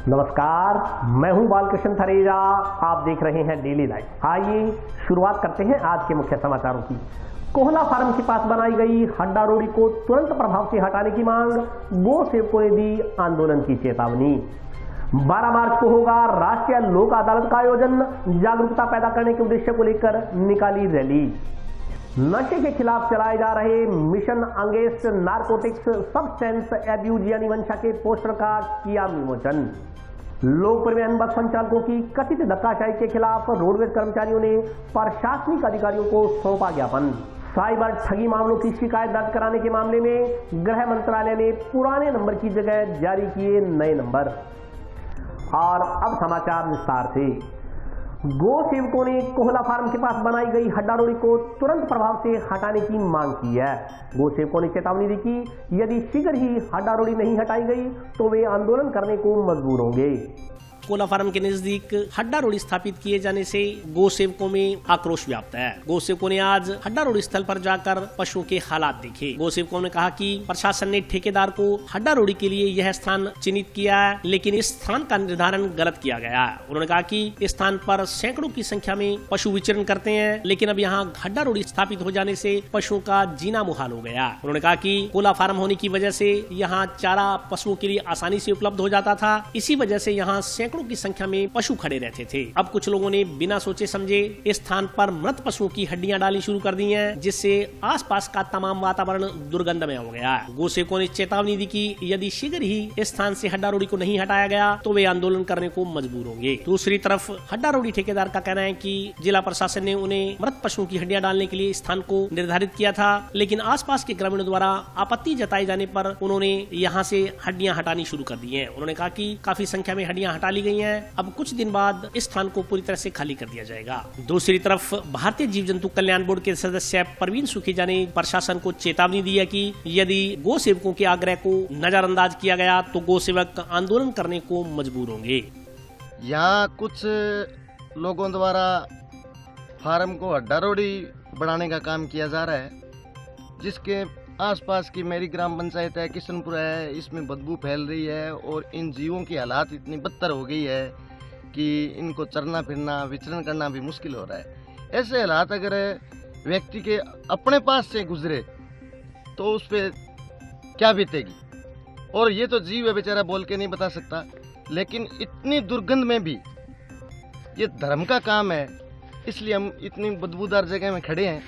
नमस्कार, मैं हूं बालकृष्ण थरेजा। आप देख रहे हैं डेली लाइफ। आइए शुरुआत करते हैं आज के मुख्य समाचारों की। कोहला फार्म के पास बनाई गई हड्डा रोड़ी को तुरंत प्रभाव से हटाने की मांग, गो सेवकों ने दी आंदोलन की चेतावनी। 12 मार्च को होगा राष्ट्रीय लोक अदालत का आयोजन, जागरूकता पैदा करने के उद्देश्य को लेकर निकाली रैली। नशे के खिलाफ चलाए जा रहे mission against narcotics substance abuse यानी मंशा के पोस्टर का किया विमोचन। लोक परिवहन बस संचालकों की कथित धक्काशाही के खिलाफ रोडवेज कर्मचारियों ने प्रशासनिक अधिकारियों को सौंपा ज्ञापन। साइबर ठगी मामलों की शिकायत दर्ज कराने के मामले में गृह मंत्रालय ने पुराने नंबर की जगह जारी किए नए नंबर। और अब समाचार विस्तार से। गो सेवकों ने कोहला फार्म के पास बनाई गई हड्डा रोड़ी को तुरंत प्रभाव से हटाने की मांग की है। गो सेवकों ने चेतावनी दी कि यदि शीघ्र ही हड्डा रोड़ी नहीं हटाई गई तो वे आंदोलन करने को मजबूर होंगे। कोला फार्म के नजदीक हड्डा रोड़ी स्थापित किए जाने से गो सेवकों में आक्रोश व्याप्त है। गो सेवकों ने आज हड्डा रोड़ी स्थल पर जाकर पशुओं के हालात देखे। गो सेवकों ने कहा कि प्रशासन ने ठेकेदार को हड्डा रोड़ी के लिए यह स्थान चिन्हित किया है, लेकिन इस स्थान का निर्धारण गलत किया गया है। उन्होंने कहा कि इस स्थान पर सैकड़ों की संख्या में पशु विचरण करते हैं, लेकिन अब यहाँ हड्डा रोड़ी स्थापित हो जाने से पशुओं का जीना मुहाल हो गया। उन्होंने कहा कि कोला फार्म होने की वजह से यहाँ चारा पशुओं के लिए आसानी से उपलब्ध हो जाता था। इसी वजह से यहाँ की संख्या में पशु खड़े रहते थे। अब कुछ लोगों ने बिना सोचे समझे इस स्थान पर मृत पशुओं की हड्डियां डालनी शुरू कर दी हैं, जिससे आसपास का तमाम वातावरण दुर्गंधमय हो गया। गो सेवकों ने चेतावनी दी कि यदि शीघ्र ही इस स्थान से हड्डा रोड़ी को नहीं हटाया गया तो वे आंदोलन करने को मजबूर होंगे। दूसरी तरफ हड्डा रोड़ी ठेकेदार का कहना है कि जिला प्रशासन ने उन्हें मृत पशुओं की हड्डियां डालने के लिए स्थान को निर्धारित किया था, लेकिन आसपास के ग्रामीणों द्वारा आपत्ति जताए जाने पर उन्होंने यहाँ से हड्डियां हटानी शुरू कर दी है। उन्होंने कहा कि काफी संख्या में हड्डियां हटा ली गई हैं। अब कुछ दिन बाद इस स्थान को पूरी तरह से खाली कर दिया जाएगा। दूसरी तरफ भारतीय जीव जंतु कल्याण बोर्ड के सदस्य प्रवीण सुखेजा ने प्रशासन को चेतावनी दी है कि यदि गो सेवकों के आग्रह को नजरअंदाज किया गया तो गो सेवक आंदोलन करने को मजबूर होंगे। यहाँ कुछ लोगों द्वारा फार्म को हड्डा रोड़ी बढ़ाने का काम किया जा रहा है, जिसके आसपास की मेरी ग्राम पंचायत है, किशनपुर है, इसमें बदबू फैल रही है और इन जीवों की हालात इतनी बदतर हो गई है कि इनको चरना फिरना विचरण करना भी मुश्किल हो रहा है। ऐसे हालात अगर व्यक्ति के अपने पास से गुजरे तो उस पर क्या बीतेगी। और ये तो जीव है बेचारा, बोल के नहीं बता सकता, लेकिन इतनी दुर्गंध में भी ये धर्म का काम है, इसलिए हम इतनी बदबूदार जगह में खड़े हैं,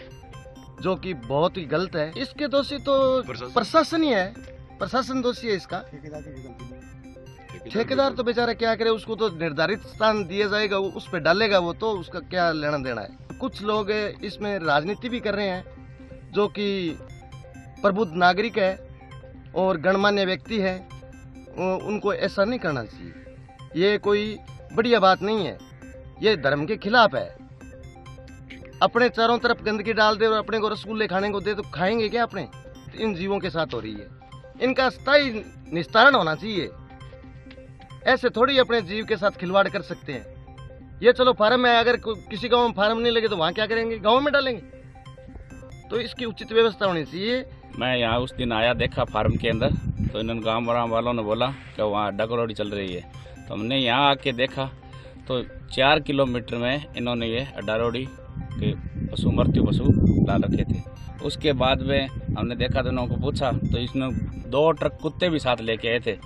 जो कि बहुत ही गलत है। इसके दोषी तो प्रशासन ही है, प्रशासन दोषी है इसका। ठेकेदार तो बेचारा क्या करे, उसको तो निर्धारित स्थान दिया जाएगा, उस पर डालेगा वो, तो उसका क्या लेना देना है। कुछ लोग इसमें राजनीति भी कर रहे हैं, जो कि प्रबुद्ध नागरिक है और गणमान्य व्यक्ति है, उनको ऐसा नहीं करना चाहिए। ये कोई बढ़िया बात नहीं है, ये धर्म के खिलाफ है। अपने चारों तरफ गंदगी डाल दे और अपने को रसगुल्ले खाने को दे तो खाएंगे क्या अपने। इन जीवों के साथ हो रही है, इनका स्थायी निस्तारण होना चाहिए। ऐसे थोड़ी अपने जीव के साथ खिलवाड़ कर सकते हैं। ये चलो फार्म है, अगर किसी गांव में फार्म नहीं लगे तो वहाँ क्या करेंगे, गांव में डालेंगे। तो इसकी उचित व्यवस्था होनी चाहिए। मैं यहाँ उस दिन आया, देखा फार्म के अंदर, तो इन्होंने गाँव वालों ने बोला कि वहाँ हड्डा रोड़ी चल रही है। तो हमने यहाँ आके देखा तो 4 किलोमीटर में इन्होंने ये हड्डा रोड़ी के पशु मृत्यु पशु डाल रखे थे। उसके बाद में हमने देखा तो इन्होंने पूछा तो इसने 2 ट्रक कुत्ते भी साथ लेके आए थे।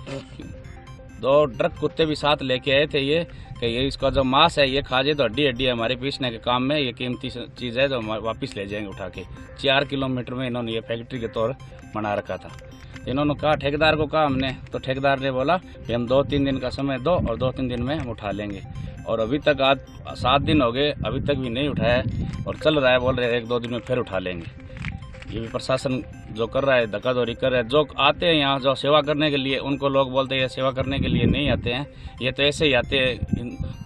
2 ट्रक कुत्ते भी साथ लेके आए थे ये कि ये इसका जो मांस है ये खा जाए तो हड्डी है हमारे पीसने के काम में, ये कीमती चीज़ है, तो हम वापस ले जाएंगे उठा के। 4 किलोमीटर में इन्होंने ये फैक्ट्री के तौर बना रखा था। इन्होंने कहा, ठेकेदार को कहा हमने, तो ठेकेदार ने बोला कि हम 2-3 दिन का समय दो और 2-3 दिन में हम उठा लेंगे। और अभी तक आज 7 दिन हो गए, अभी तक भी नहीं उठाया और चल रहा है, बोल रहे 1-2 दिन में फिर उठा लेंगे। ये भी प्रशासन जो कर रहा है, धक्काधोरी कर रहा है। जो आते हैं यहाँ जो सेवा करने के लिए, उनको लोग बोलते हैं सेवा करने के लिए नहीं आते हैं, ये तो ऐसे ही आते हैं,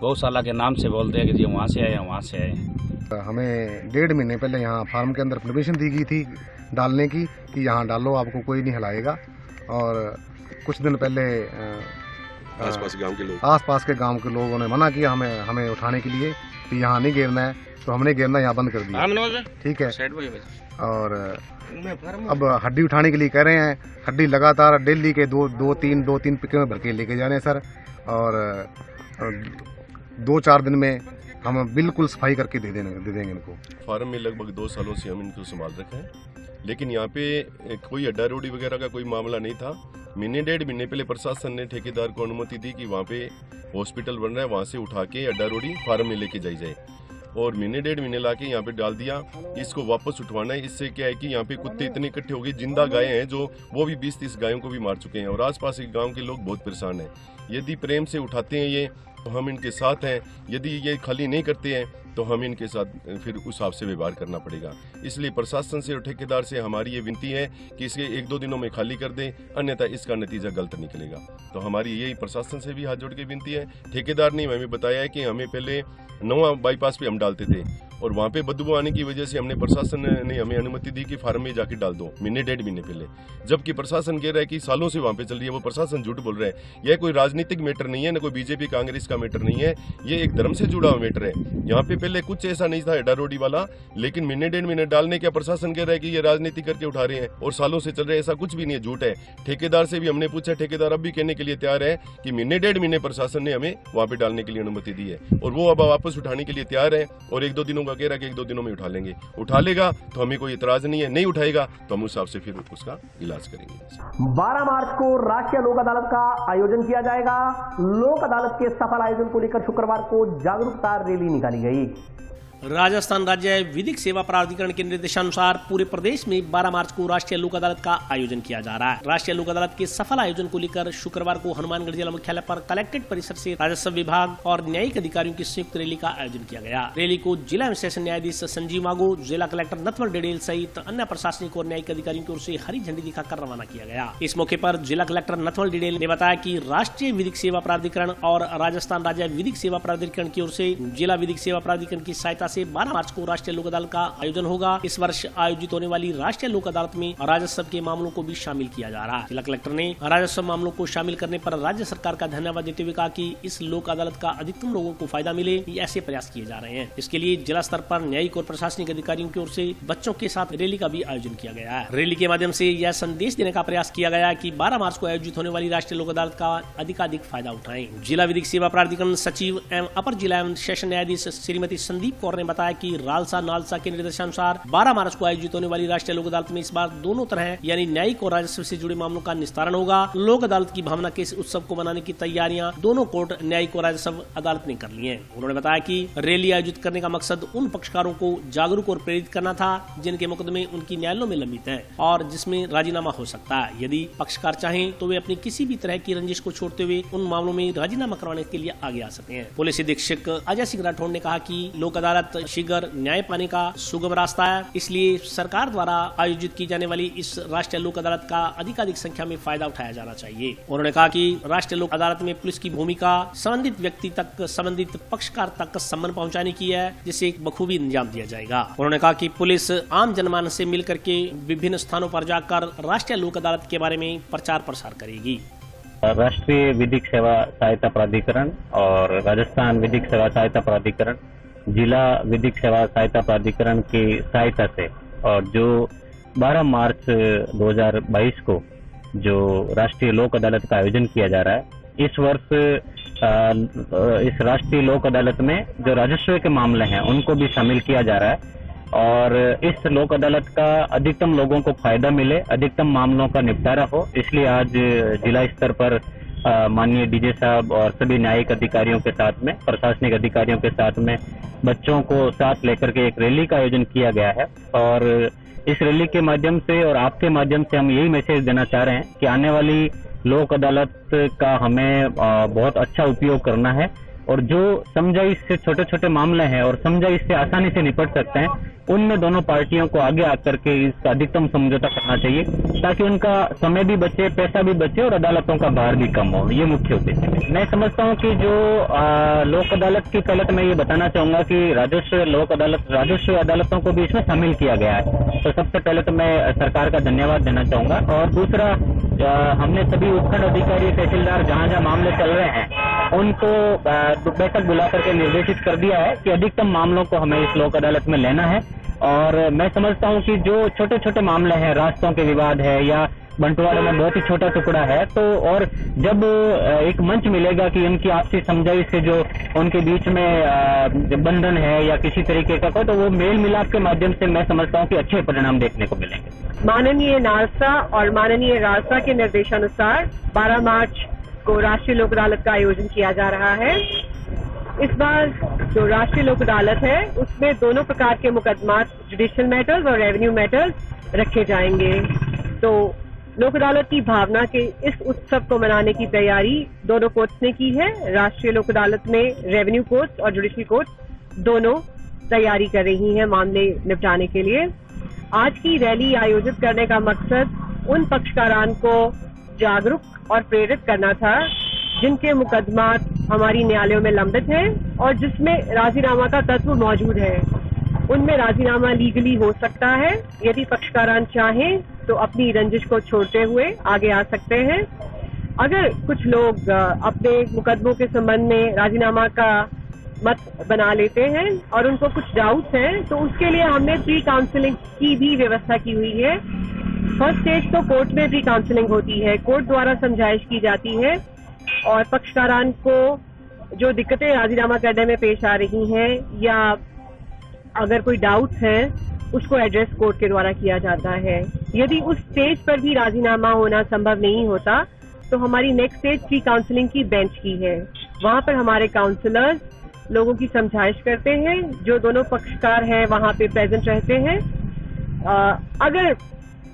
गौशाला के नाम से बोलते हैं कि जी वहाँ से आए वहाँ से आए। हमें 1.5 महीने पहले यहाँ फार्म के अंदर परमिशन दी गई थी डालने की, कि यहाँ डालो, आपको कोई नहीं हिलाएगा। और कुछ दिन पहले आसपास के गांव के लोगों ने मना किया हमें उठाने के लिए, कि यहाँ नहीं घेरना है, तो हमने घेरना यहाँ बंद कर दिया। ठीक है। और अब हड्डी उठाने के लिए कह रहे हैं, हड्डी लगातार डेली के दो तीन पिके में भर के लेके जा रहे हैं सर। और 2-4 दिन में हम बिल्कुल सफाई करके दे देंगे इनको। फार्म में लगभग 2 सालों से हम इनको संभाल रखे हैं, लेकिन यहाँ पे कोई अड्डा रोडी वगैरह का कोई मामला नहीं था। महीने 1.5 महीने पहले प्रशासन ने ठेकेदार को अनुमति दी कि वहाँ पे हॉस्पिटल बन रहा है, वहाँ से उठा के अड्डा रोडी फार्म में लेके जाई जाए, और महीने 1.5 महीने ला के यहाँ पे डाल दिया। इसको वापस उठवाना है। इससे क्या है कि यहाँ पे कुत्ते इतने इकट्ठे हो गए, जिंदा गायें हैं जो वो भी 20-30 गायों को भी मार चुके हैं, और आसपास के गाँव के लोग बहुत परेशान हैं। यदि प्रेम से उठाते हैं ये तो हम इनके साथ हैं, यदि ये खाली नहीं करते हैं तो हम इनके साथ फिर उस हिसाब से व्यवहार करना पड़ेगा। इसलिए प्रशासन से और ठेकेदार से हमारी ये विनती है कि इसे 1-2 दिनों में खाली कर दें, अन्यथा इसका नतीजा गलत निकलेगा। तो हमारी यही प्रशासन से भी हाथ जोड़ के विनती है। ठेकेदार ने हमें बताया है कि हमें पहले 9 बाईपास पे हम डालते थे, और वहाँ पे बदबू आने की वजह से हमने प्रशासन ने हमें अनुमति दी कि फार्म में जाके डाल दो महीने 1.5 महीने पहले, जबकि प्रशासन कह रहा है कि सालों से वहाँ पे चल रही है। वो प्रशासन झूठ बोल रहा है। यह कोई राजनीतिक मैटर नहीं है, न कोई बीजेपी कांग्रेस का मैटर नहीं है, ये एक धर्म से जुड़ा हुआ मैटर है। यहाँ पे पहले कुछ ऐसा नहीं था अड्डा रोडी वाला, लेकिन महीने 1.5 महीने डालने का प्रशासन कह रहा है कि ये राजनीति करके उठा रहे हैं, और सालों से चल रहे हैं। ऐसा कुछ भी नहीं है, झूठ है। ठेकेदार से भी हमने पूछा, ठेकेदार अब भी कहने के लिए तैयार है कि महीने 1.5 महीने प्रशासन ने हमें वहाँ पे डालने के लिए अनुमति दी है, और वो अब वापस उठाने के लिए तैयार है, और 1-2 दिनों का कह रहा है कि 1-2 दिनों में उठा लेंगे। उठा लेगा तो हमें कोई इतराज नहीं है, नहीं उठाएगा तो हम उस हिसाब से फिर उसका इलाज करेंगे। 12 मार्च को राष्ट्रीय लोक अदालत का आयोजन किया जाएगा। लोक अदालत के सफल आयोजन को लेकर शुक्रवार को जागरूकता रैली निकाली गई। राजस्थान राज्य विधिक सेवा प्राधिकरण के निर्देशानुसार पूरे प्रदेश में 12 मार्च को राष्ट्रीय लोक अदालत का आयोजन किया जा रहा है। राष्ट्रीय लोक अदालत के सफल आयोजन को लेकर शुक्रवार को हनुमानगढ़ जिला मुख्यालय पर कलेक्ट्रेट परिसर से राजस्व विभाग और न्यायिक अधिकारियों की संयुक्त रैली का आयोजन किया गया। रैली को जिला एवं सेशन न्यायाधीश संजीव मागो, जिला कलेक्टर नथवर डेडेल सहित अन्य प्रशासनिक और न्यायिक अधिकारियों की ओर से हरी झंडी दिखाकर रवाना किया गया। इस मौके पर जिला कलेक्टर नथवर डेडेल ने बताया कि राष्ट्रीय विधिक सेवा प्राधिकरण और राजस्थान राज्य विधिक सेवा प्राधिकरण की ओर से जिला विधिक सेवा प्राधिकरण की सहायता से 12 मार्च को राष्ट्रीय लोक अदालत का आयोजन होगा। इस वर्ष आयोजित होने वाली राष्ट्रीय लोक अदालत में राजस्व के मामलों को भी शामिल किया जा रहा है। जिला कलेक्टर ने राजस्व मामलों को शामिल करने पर राज्य सरकार का धन्यवाद देते हुए कहा कि इस लोक अदालत का अधिकतम लोगों को फायदा मिले, ऐसे प्रयास किए जा रहे हैं। इसके लिए जिला स्तर पर न्यायिक और प्रशासनिक अधिकारियों की ओर से बच्चों के साथ रैली का भी आयोजन किया गया है। रैली के माध्यम से यह संदेश देने का प्रयास किया गया कि 12 मार्च को आयोजित होने वाली राष्ट्रीय लोक अदालत का अधिकाधिक फायदा उठाएं। जिला विधिक सेवा प्राधिकरण सचिव एवं अपर जिला एवं सेशन न्यायाधीश श्रीमती संदीप कौर ने बताया कि रालसा नालसा के निर्देशानुसार 12 मार्च को आयोजित होने वाली राष्ट्रीय लोक अदालत में इस बार दोनों तरह यानी न्यायिक और राजस्व से जुड़े मामलों का निस्तारण होगा। लोक अदालत की भावना के इस उत्सव को मनाने की तैयारियां दोनों कोर्ट न्यायिक और राजस्व अदालत ने कर ली है। उन्होंने बताया कि रैली आयोजित करने का मकसद उन पक्षकारों को जागरूक और प्रेरित करना था जिनके मुकदमे उनकी न्यायालयों में लंबित है और जिसमें राजीनामा हो सकता है। यदि पक्षकार चाहें तो वे अपनी किसी भी तरह की रंजिश को छोड़ते हुए उन मामलों में राजीनामा करवाने के लिए आगे आ सकते हैं। पुलिस अधीक्षक अजय सिंह राठौड़ ने कहा कि लोक अदालत शीघ्र न्याय पाने का सुगम रास्ता है, इसलिए सरकार द्वारा आयोजित की जाने वाली इस राष्ट्रीय लोक अदालत का अधिकाधिक संख्या में फायदा उठाया जाना चाहिए। उन्होंने कहा कि राष्ट्रीय लोक अदालत में पुलिस की भूमिका संबंधित व्यक्ति तक, संबंधित पक्षकार तक सम्मान पहुंचाने की है, जिसे बखूबी अंजाम दिया जाएगा। उन्होंने कहा कि पुलिस आम जनमानस से मिलकर के विभिन्न स्थानों पर जाकर राष्ट्रीय लोक अदालत के बारे में प्रचार प्रसार करेगी। राष्ट्रीय विधिक सेवा सहायता प्राधिकरण और राजस्थान विधिक सेवा सहायता प्राधिकरण, जिला विधिक सेवा सहायता प्राधिकरण की सहायता से और जो 12 मार्च 2022 को जो राष्ट्रीय लोक अदालत का आयोजन किया जा रहा है, इस वर्ष इस राष्ट्रीय लोक अदालत में जो राजस्व के मामले हैं उनको भी शामिल किया जा रहा है और इस लोक अदालत का अधिकतम लोगों को फायदा मिले, अधिकतम मामलों का निपटारा हो, इसलिए आज जिला स्तर पर माननीय डीजे साहब और सभी न्यायिक अधिकारियों के साथ में, प्रशासनिक अधिकारियों के साथ में बच्चों को साथ लेकर के एक रैली का आयोजन किया गया है। और इस रैली के माध्यम से और आपके माध्यम से हम यही मैसेज देना चाह रहे हैं कि आने वाली लोक अदालत का हमें बहुत अच्छा उपयोग करना है और जो समझाइश से छोटे छोटे मामले हैं और समझाइश से आसानी से निपट सकते हैं, उनमें दोनों पार्टियों को आगे आकर के इसका अधिकतम समझौता करना चाहिए ताकि उनका समय भी बचे, पैसा भी बचे और अदालतों का भार भी कम हो। ये मुख्य उद्देश्य है। मैं समझता हूँ कि जो लोक अदालत की पहले तो मैं ये बताना चाहूंगा कि राजस्व अदालतों को भी इसमें शामिल किया गया है। तो सबसे पहले तो मैं सरकार का धन्यवाद देना चाहूंगा और दूसरा हमने सभी उपखंड अधिकारी, तहसीलदार जहाँ जहाँ मामले चल रहे हैं उनको बैठक बुला करके निर्देशित कर दिया है कि अधिकतम मामलों को हमें इस लोक अदालत में लेना है। और मैं समझता हूं कि जो छोटे छोटे मामले हैं, रास्तों के विवाद है या बंटवारे में बहुत ही छोटा टुकड़ा है, तो और जब एक मंच मिलेगा कि उनकी आपसी समझाई से जो उनके बीच में बंधन है या किसी तरीके का तो वो मेल मिलाप के माध्यम से मैं समझता हूं कि अच्छे परिणाम देखने को मिलेंगे। माननीय नालसा और माननीय रालसा के निर्देशानुसार 12 मार्च को राष्ट्रीय लोक अदालत का आयोजन किया जा रहा है। इस बार जो राष्ट्रीय लोक अदालत है उसमें दोनों प्रकार के मुकदमा, जुडिशियल मैटर्स और रेवेन्यू मैटर्स रखे जाएंगे। तो लोक अदालत की भावना के इस उत्सव को मनाने की तैयारी दोनों कोर्ट्स ने की है। राष्ट्रीय लोक अदालत में रेवेन्यू कोर्ट्स और जुडिशियल कोर्ट्स दोनों तैयारी कर रही हैं मामले निपटाने के लिए। आज की रैली आयोजित करने का मकसद उन पक्षकारान को जागरूक और प्रेरित करना था जिनके मुकदमा हमारी न्यायालयों में लंबित हैं और जिसमें राजीनामा का तत्व मौजूद है। उनमें राजीनामा लीगली हो सकता है। यदि पक्षकारान चाहें तो अपनी रंजिश को छोड़ते हुए आगे आ सकते हैं। अगर कुछ लोग अपने मुकदमों के संबंध में राजीनामा का मत बना लेते हैं और उनको कुछ डाउट्स हैं तो उसके लिए हमने प्री काउंसलिंग की भी व्यवस्था की हुई है। फर्स्ट स्टेज तो कोर्ट में प्री काउंसलिंग होती है, कोर्ट द्वारा समझाइश की जाती है और पक्षकारान को जो दिक्कतें राजीनामा करने में पेश आ रही हैं या अगर कोई डाउट है उसको एड्रेस कोर्ट के द्वारा किया जाता है। यदि उस स्टेज पर भी राजीनामा होना संभव नहीं होता तो हमारी नेक्स्ट स्टेज प्री काउंसलिंग की बेंच की है। वहां पर हमारे काउंसलर्स लोगों की समझाइश करते हैं, जो दोनों पक्षकार हैं वहां पे प्रेजेंट रहते हैं। अगर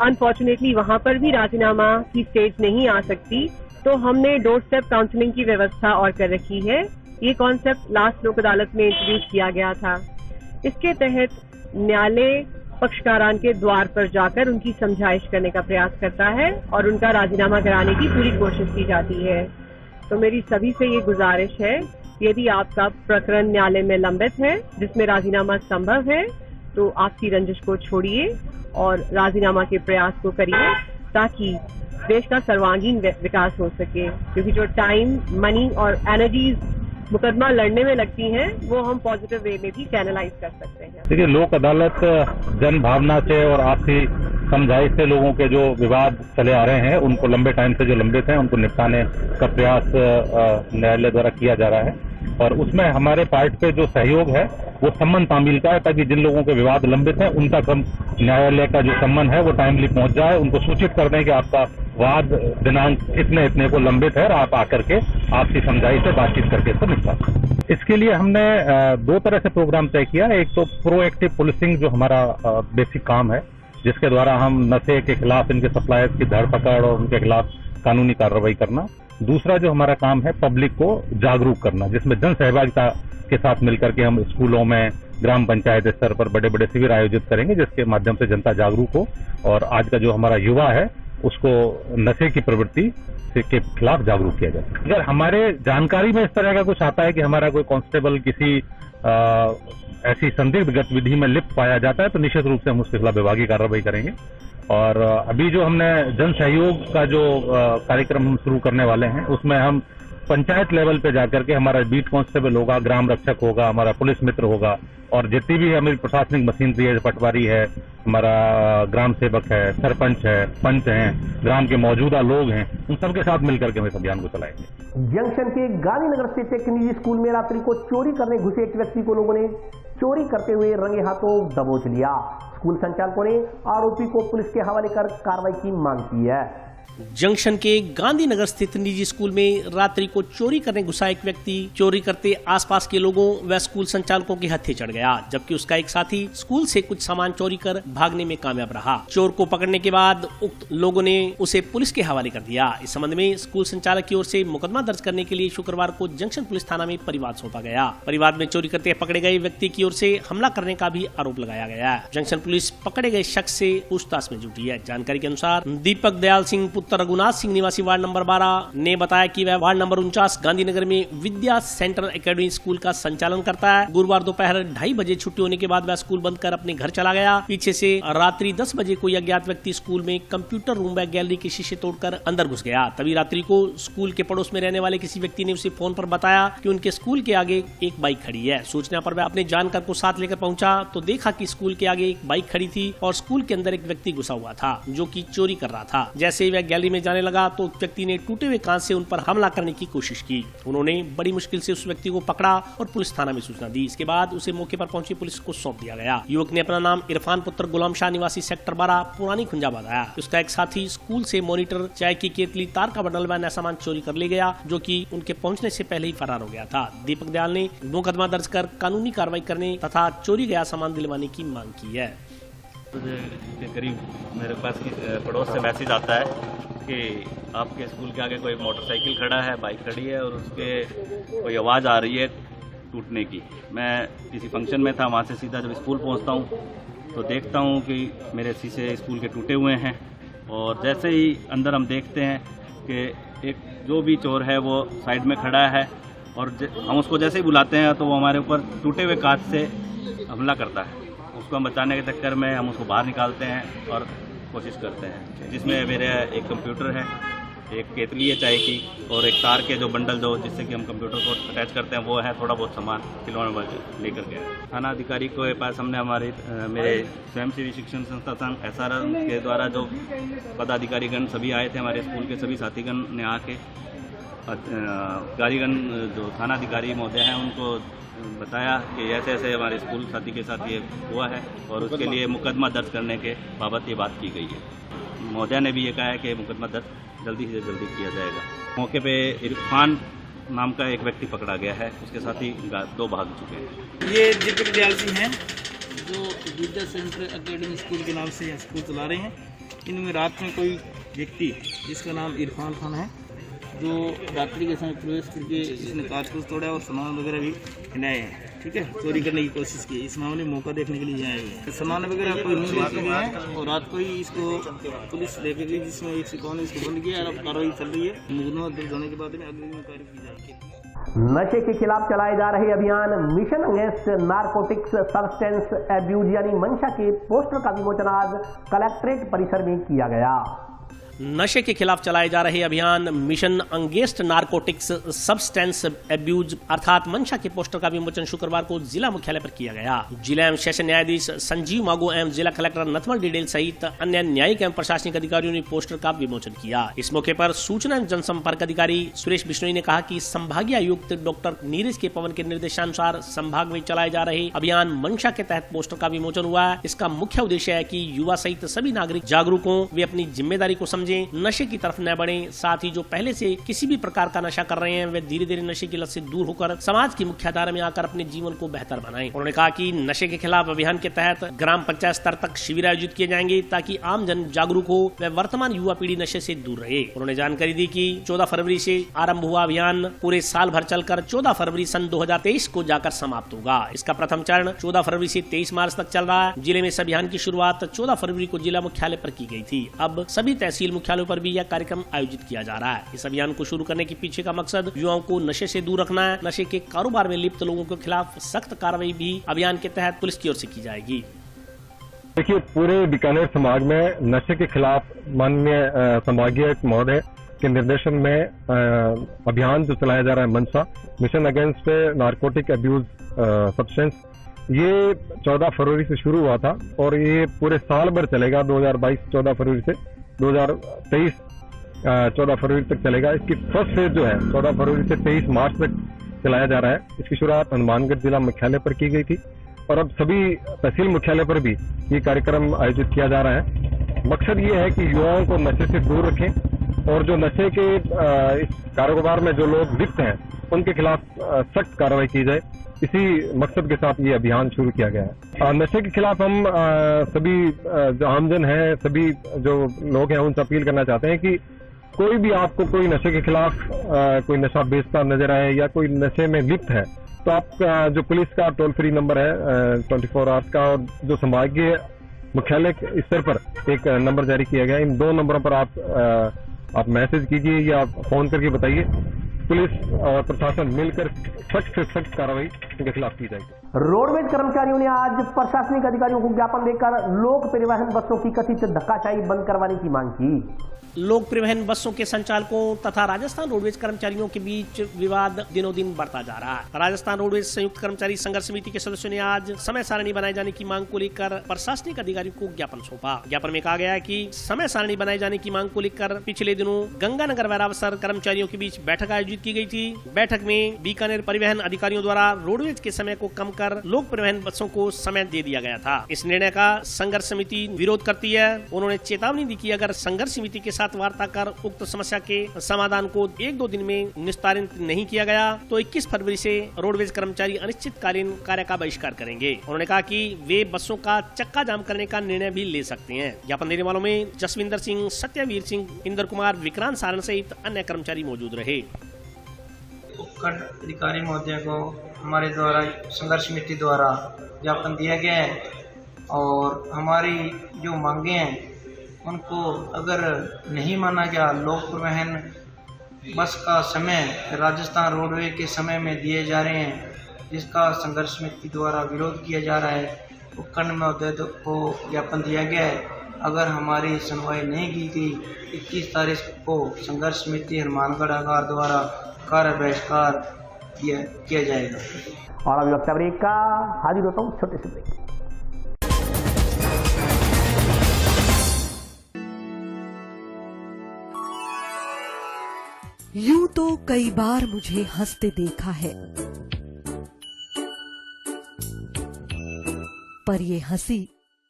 अनफॉर्चुनेटली वहां पर भी राजीनामा की स्टेज नहीं आ सकती तो हमने डोर स्टेप काउंसलिंग की व्यवस्था और कर रखी है। ये कॉन्सेप्ट लास्ट लोक अदालत में इंट्रोड्यूस किया गया था। इसके तहत न्यायालय पक्षकारान के द्वार पर जाकर उनकी समझाइश करने का प्रयास करता है और उनका राजीनामा कराने की पूरी कोशिश की जाती है। तो मेरी सभी से ये गुजारिश है, यदि आपका प्रकरण न्यायालय में लंबित है जिसमें राजीनामा संभव है तो आपकी रंजिश को छोड़िए और राजीनामा के प्रयास को करिए ताकि देश का सर्वांगीण विकास हो सके। क्योंकि जो टाइम, मनी और एनर्जीज मुकदमा लड़ने में लगती हैं वो हम पॉजिटिव वे में भी चैनलाइज कर सकते हैं। देखिए, लोक अदालत जन भावना से और आपसी समझाइश से लोगों के जो विवाद चले आ रहे हैं उनको लंबे टाइम से जो लंबित हैं उनको निपटाने का प्रयास न्यायालय द्वारा किया जा रहा है और उसमें हमारे पार्ट पे जो सहयोग है वो सम्मन तामील का है ताकि जिन लोगों के विवाद लंबित हैं उन तक हम न्यायालय का जो सम्मन है वो टाइमली पहुंच जाए। उनको सूचित कर दें कि आपका वाद दिनांक इतने इतने को लंबित है और आप आकर के आपसी समझाई से बातचीत करके इसको निपटा। इसके लिए हमने दो तरह से प्रोग्राम तय किया। एक तो प्रोएक्टिव पुलिसिंग जो हमारा बेसिक काम है जिसके द्वारा हम नशे के खिलाफ इनके सप्लायर्स की धरपकड़ और उनके खिलाफ कानूनी कार्रवाई करना। दूसरा जो हमारा काम है पब्लिक को जागरूक करना जिसमें जन सहभागिता के साथ मिलकर के हम स्कूलों में, ग्राम पंचायत स्तर पर बड़े बड़े शिविर आयोजित करेंगे जिसके माध्यम से जनता जागरूक हो और आज का जो हमारा युवा है उसको नशे की प्रवृत्ति के खिलाफ जागरूक किया जाए। अगर हमारे जानकारी में इस तरह का कुछ आता है कि हमारा कोई कांस्टेबल किसी ऐसी संदिग्ध गतिविधि में लिप्त पाया जाता है तो निश्चित रूप से हम उसके खिलाफ विभागीय कार्रवाई करेंगे। और अभी जो हमने जन सहयोग का जो कार्यक्रम हम शुरू करने वाले हैं उसमें हम पंचायत लेवल पे जाकर के हमारा बीट कांस्टेबल होगा, ग्राम रक्षक होगा, हमारा पुलिस मित्र होगा और जितनी भी हमारी प्रशासनिक मशीनरी है, पटवारी है, हमारा ग्राम सेवक है, सरपंच है, पंच हैं, ग्राम के मौजूदा लोग हैं, उन सबके साथ मिलकर के हम इस अभियान को चलाएंगे। जंक्शन के गांधीनगर स्थित एक निजी स्कूल में रात्रि को चोरी करने घुसे एक व्यक्ति को लोगों ने चोरी करते हुए रंगे हाथों दबोच लिया। स्कूल संचालकों ने आरोपी को पुलिस के हवाले कर कार्रवाई की मांग की है। जंक्शन के गांधीनगर स्थित निजी स्कूल में रात्रि को चोरी करने घुसा एक व्यक्ति चोरी करते आसपास के लोगों व स्कूल संचालकों के हत्थे चढ़ गया, जबकि उसका एक साथी स्कूल से कुछ सामान चोरी कर भागने में कामयाब रहा। चोर को पकड़ने के बाद उक्त लोगों ने उसे पुलिस के हवाले कर दिया। इस संबंध में स्कूल संचालक की ओर से मुकदमा दर्ज करने के लिए शुक्रवार को जंक्शन पुलिस थाना में परिवाद सौंपा गया। परिवाद में चोरी करते पकड़े गए व्यक्ति की ओर से हमला करने का भी आरोप लगाया गया। जंक्शन पुलिस पकड़े गए शख्स से पूछताछ में जुटी है। जानकारी के अनुसार दीपक दयाल सिंह पुत्र रघुनाथ सिंह निवासी वार्ड नंबर 12 ने बताया कि वह वार्ड नंबर 49 गांधीनगर में विद्या सेंटर एकेडमी स्कूल का संचालन करता है। गुरुवार दोपहर 2:30 बजे छुट्टी होने के बाद वह स्कूल बंद कर अपने घर चला गया। पीछे से रात्रि 10 बजे कोई अज्ञात व्यक्ति स्कूल में कंप्यूटर रूम व गैलरी के शीशे तोड़कर अंदर घुस गया। तभी रात्रि को स्कूल के पड़ोस में रहने वाले किसी व्यक्ति ने उसे फोन पर बताया कि उनके स्कूल के आगे एक बाइक खड़ी है। सूचना पर वह अपने जानकार को साथ लेकर पहुंचा तो देखा कि स्कूल के आगे एक बाइक खड़ी थी और स्कूल के अंदर एक व्यक्ति घुसा हुआ था जो कि चोरी कर रहा था। जैसे ही वह गैलरी में जाने लगा तो व्यक्ति ने टूटे हुए कांच से उन पर हमला करने की कोशिश की। उन्होंने बड़ी मुश्किल से उस व्यक्ति को पकड़ा और पुलिस थाना में सूचना दी। इसके बाद उसे मौके पर पहुंची पुलिस को सौंप दिया गया। युवक ने अपना नाम इरफान पुत्र गुलाम शाह निवासी सेक्टर 12 पुरानी खुंजा बताया। उसका एक साथी स्कूल से मॉनिटर, चाय की केतली, तार का बंडल व अन्य सामान चोरी कर ले गया जो कि उनके पहुंचने से पहले ही फरार हो गया था। दीपक दयाल ने मुकदमा दर्ज कर कानूनी कार्रवाई करने तथा चोरी गया सामान दिलवाने की मांग की है। के करीब मेरे पास पड़ोस से मैसेज आता है कि आपके स्कूल के आगे कोई मोटरसाइकिल खड़ा है, बाइक खड़ी है और उसके कोई आवाज़ आ रही है टूटने की। मैं किसी फंक्शन में था, वहाँ से सीधा जब स्कूल पहुँचता हूँ तो देखता हूँ कि मेरे शीशे स्कूल के टूटे हुए हैं और जैसे ही अंदर हम देखते हैं कि एक जो भी चोर है वो साइड में खड़ा है और हम उसको जैसे ही बुलाते हैं तो वो हमारे ऊपर टूटे हुए कांच से हमला करता है। उसको हम बचाने के चक्कर में हम उसको बाहर निकालते हैं और कोशिश करते हैं, जिसमें मेरे एक कंप्यूटर है, एक केतली है चाय की और एक तार के जो बंडल जो जिससे कि हम कंप्यूटर को अटैच करते हैं वो है, थोड़ा बहुत सामान खिलौने लेकर गया। थाना अधिकारी को पास हमने मेरे स्वयंसेवी शिक्षण संस्था संघ SRM के द्वारा जो पदाधिकारीगण सभी आए थे, हमारे स्कूल के सभी साथीगण ने आके अधिकारीगण जो थाना अधिकारी महोदय हैं उनको बताया कि ऐसे ऐसे हमारे स्कूल साथी के साथ ये हुआ है और उसके लिए मुकदमा दर्ज करने के बाबत ये बात की गई है। महोदय ने भी ये कहा है कि मुकदमा दर्ज जल्दी से जल्दी किया जाएगा। मौके पे इरफान नाम का एक व्यक्ति पकड़ा गया है, उसके साथ ही 2 भाग चुके हैं। ये दीपक दयाल सिंह हैं जो विद्या सेंटर एकेडमी स्कूल के नाम से स्कूल चला रहे हैं। इनमें रात में कोई व्यक्ति जिसका नाम इरफान खान है जो रात्रि के समय प्रवेश करके इसने कांच को तोड़ा और सामान वगैरह भी हिलाए हैं, ठीक है, चोरी करने की कोशिश की। इस मामले में मौका देखने के लिए आए हुए हैं। सामान वगैरह कोई नहीं लेके गए हैं और रात को ही इसको पुलिस लेके गई, जिसमें एक सिपाही ने इसको बंद किया और अब कार्रवाई चल रही है। मुकदमा दर्ज होने के बाद में अगली कार्रवाई की जाएगी। नशे के खिलाफ चलाए जा रहे अभियान mission against narcotics substance abuse यानी मंशा के पोस्टर का विमोचन आज कलेक्ट्रेट परिसर में किया गया। नशे के खिलाफ चलाए जा रहे अभियान mission against narcotics substance abuse अर्थात मंशा के पोस्टर का विमोचन शुक्रवार को जिला मुख्यालय पर किया गया। जिला एवं सेशन न्यायाधीश संजीव मागो एवं जिला कलेक्टर नथमल डिडेल सहित अन्य न्यायिक एवं प्रशासनिक अधिकारियों ने पोस्टर का विमोचन किया। इस मौके पर सूचना एवं जनसंपर्क अधिकारी सुरेश बिश्नोई ने कहा कि संभागीय आयुक्त डॉक्टर नीरज के पवन के निर्देशानुसार संभाग में चलाए जा रहे अभियान मंशा के तहत पोस्टर का विमोचन हुआ है। इसका मुख्य उद्देश्य है कि युवा सहित सभी नागरिक जागरूक हों, वे अपनी जिम्मेदारी को नशे की तरफ न बढ़ें। साथ ही जो पहले से किसी भी प्रकार का नशा कर रहे हैं वे धीरे धीरे नशे की लत से दूर होकर समाज की मुख्यधारा में आकर अपने जीवन को बेहतर बनाएं। उन्होंने कहा कि नशे के खिलाफ अभियान के तहत ग्राम पंचायत स्तर तक शिविर आयोजित किए जाएंगे ताकि आम जन जागरूक हो व वर्तमान युवा पीढ़ी नशे से दूर रहे। उन्होंने जानकारी दी कि 14 फरवरी से आरंभ हुआ अभियान पूरे साल भर चलकर 14 फरवरी सन 2023 को जाकर समाप्त होगा। इसका प्रथम चरण 14 फरवरी से 23 मार्च तक चल रहा है। जिले में इस अभियान की शुरुआत 14 फरवरी को जिला मुख्यालय पर की गई थी। अब सभी तहसील मुख्यालयों पर भी यह कार्यक्रम आयोजित किया जा रहा है। इस अभियान को शुरू करने के पीछे का मकसद युवाओं को नशे से दूर रखना है। नशे के कारोबार में लिप्त लोगों के खिलाफ सख्त कार्रवाई भी अभियान के तहत पुलिस की ओर से की जाएगी। देखिए, पूरे बीकानेर समाज में नशे के खिलाफ माननीय संभागीय महोदय के निर्देशन में अभियान जो चलाया जा रहा है मंशा mission against narcotic abuse substance, ये 14 फरवरी से शुरू हुआ था और ये पूरे साल भर चलेगा। 2022 14 फरवरी से 2023 14 फरवरी तक चलेगा। इसकी फर्स्ट फेज जो है 14 फरवरी से 23 मार्च तक चलाया जा रहा है। इसकी शुरुआत हनुमानगढ़ जिला मुख्यालय पर की गई थी और अब सभी तहसील मुख्यालय पर भी ये कार्यक्रम आयोजित किया जा रहा है। मकसद ये है कि युवाओं को नशे से दूर रखें और जो नशे के इस कारोबार में जो लोग लिप्त हैं उनके खिलाफ सख्त कार्रवाई की जाए। इसी मकसद के साथ ये अभियान शुरू किया गया है। नशे के खिलाफ हम सभी जो आमजन हैं, सभी जो लोग हैं, उनसे अपील करना चाहते हैं कि कोई भी आपको कोई नशे के खिलाफ कोई नशा बेचता नजर आए या कोई नशे में लिप्त है तो आप जो पुलिस का टोल फ्री नंबर है 24 आवर्स का और जो संभागीय मुख्यालय स्तर पर एक नंबर जारी किया गया है, इन 2 नंबरों पर आप आप मैसेज कीजिए या आप फोन करके बताइए। पुलिस और प्रशासन मिलकर सख्त से सख्त कार्रवाई इनके खिलाफ की जाएगी। रोडवेज कर्मचारियों ने आज प्रशासनिक अधिकारियों को ज्ञापन देकर लोक परिवहन बसों की कथित धक्काशाही बंद करवाने की मांग की। लोक परिवहन बसों के संचालकों तथा राजस्थान रोडवेज कर्मचारियों के बीच विवाद दिनों दिन बढ़ता जा रहा है। राजस्थान रोडवेज संयुक्त कर्मचारी संघर्ष समिति के सदस्यों ने आज समय सारणी बनाए जाने की मांग को लेकर प्रशासनिक अधिकारियों को ज्ञापन सौंपा। ज्ञापन में कहा गया है कि समय सारणी बनाए जाने की मांग को लेकर पिछले दिनों गंगानगर वैरावसर कर्मचारियों के बीच बैठक आयोजित की गई थी। बैठक में बीकानेर परिवहन अधिकारियों द्वारा रोडवेज के समय को कम कर लोक परिवहन बसों को समय दे दिया गया था। इस निर्णय का संघर्ष समिति विरोध करती है। उन्होंने चेतावनी दी कि अगर संघर्ष समिति के वार्ता कर उक्त समस्या के समाधान को 1-2 दिन में निस्तारित नहीं किया गया तो 21 फरवरी से रोडवेज कर्मचारी अनिश्चितकालीन कार्य का बहिष्कार करेंगे। उन्होंने कहा कि वे बसों का चक्का जाम करने का निर्णय भी ले सकते हैं। ज्ञापन देने वालों में जसविंदर सिंह, सत्यवीर सिंह, इंद्र कुमार, विक्रांत सारण सहित अन्य कर्मचारी मौजूद रहे। उपखंड अधिकारी महोदय को हमारे द्वारा संघर्ष समिति द्वारा ज्ञापन दिया गया है और हमारी जो मांगे हैं उनको अगर नहीं माना गया, लोक परिवहन बस का समय राजस्थान रोडवे के समय में दिए जा रहे हैं, जिसका संघर्ष समिति द्वारा विरोध किया जा रहा है। उपखंड महोदय को ज्ञापन दिया गया है। अगर हमारी सुनवाई नहीं की गई 21 तारीख को संघर्ष समिति हनुमानगढ़ आगार द्वारा कार्य बहिष्कार किया जाएगा। और अभी वक्त ब्रेक का हाजिर होता हूँ छोटे से ब्रेक। यूं तो कई बार मुझे हंसते देखा है, पर ये हंसी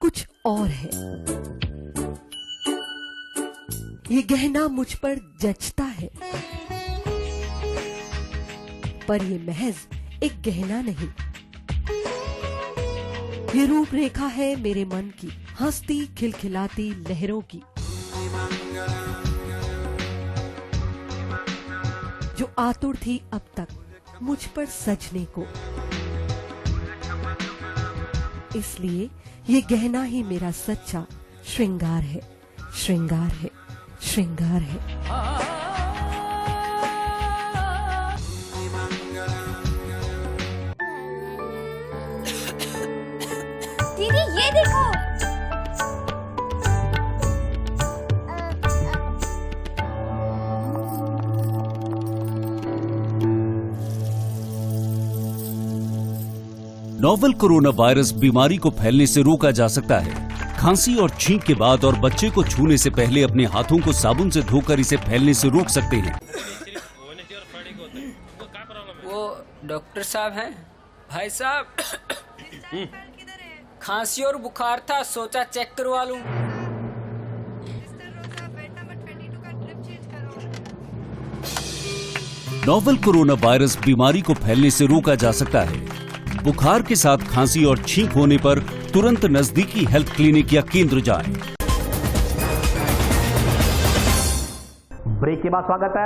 कुछ और है। ये गहना मुझ पर जचता है, पर ये महज एक गहना नहीं। ये रूपरेखा है मेरे मन की, हंसती खिलखिलाती लहरों की, जो आतुर थी अब तक मुझ पर सजने को। इसलिए ये गहना ही मेरा सच्चा श्रृंगार है, श्रृंगार है, श्रृंगार है। दीदी ये देखो, नोवेल कोरोना वायरस बीमारी को फैलने से रोका जा सकता है। खांसी और छींक के बाद और बच्चे को छूने से पहले अपने हाथों को साबुन से धोकर इसे फैलने से रोक सकते हैं। वो डॉक्टर साहब हैं? भाई साहब खांसी और बुखार था, सोचा चेक करवा लूं। नोवेल कोरोना वायरस बीमारी को फैलने से रोका जा सकता है। बुखार के साथ खांसी और छींक होने पर तुरंत नजदीकी हेल्थ क्लिनिक या केंद्र जाएं। ब्रेक के बाद स्वागत है।